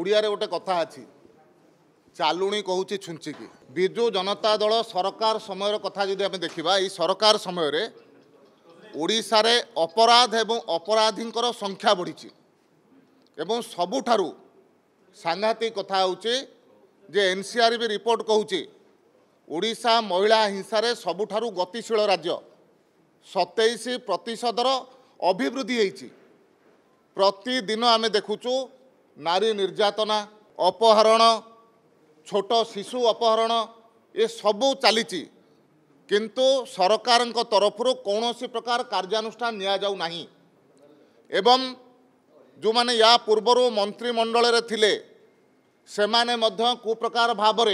ओडिया गोटे कथा अच्छी चालुणी कहूँ छुंचिकी विजु जनता दल सरकार समय कथा जदि आम देखा ये सरकार समय ओडिशा रे अपराध एवं अपराधी संख्या बढ़ी एवं सबुठारु सांघातिक कथा होचे जे एनसीआर भी रिपोर्ट कहूँ ओडिशा महिला हिंसा रे सबुठारु गतिशील राज्य 27% अभिवृद्धि होती प्रतिदिन आम देखुचु नारी निर्यातना अपहरण छोट शिशु अपहरण ये सबू चली किंतु सरकार तरफ कौन प्रकार कार्यानुष्ठान निया जाऊ नहीं एवं जो माने या पूर्वर मंत्रिमंडल थिले सेमाने मध्य कुप्रकार भाव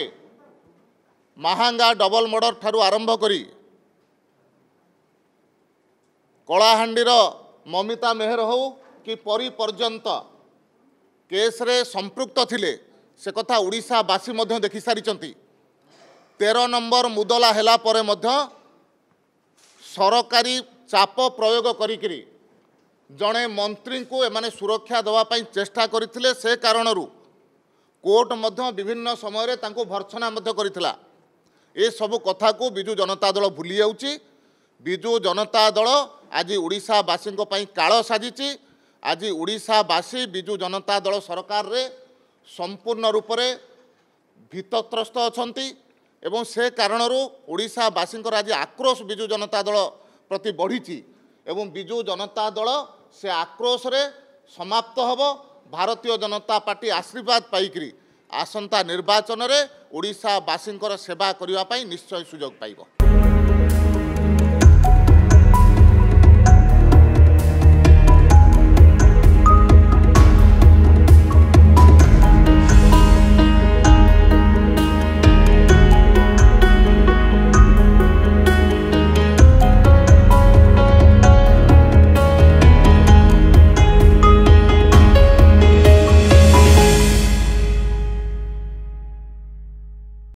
महांगा डबल मर्डर ठारू आरंभ करी कलाहांडीर ममिता मेहर हो कि परी पर्यंत केस रे संपृक्त थिले से कथा ओडिशावासी मध्य देखि सारी 13 नंबर मुदला हेला परे मध्य सरकारी चाप प्रयोग करिकिरी जड़े मंत्री को एमाने सुरक्षा देवाई चेष्टा करथिले से कारणरू कोर्ट मध्य विभिन्न समय तांको भर्त्सना मध्य करिथिला ए सब कथा को बिजु जनता दल भूली जाउची बिजु जनता दल आज ओडिशावासी काल साजिची आज ओडिशावासी बिजु जनता दल सरकार रे संपूर्ण रूप से भीतत्रस्त अछंती एवं से कारणरू ओडिशावासी आज आक्रोश बिजु जनता दल प्रति बढ़ी एवं बिजु जनता दल से आक्रोश रे समाप्त हब भारतीय जनता पार्टी आशीर्वाद पाइकरी आसंता निर्वाचन रे ओडिशावासी सेवा करने निश्चय सुजोग पाइब।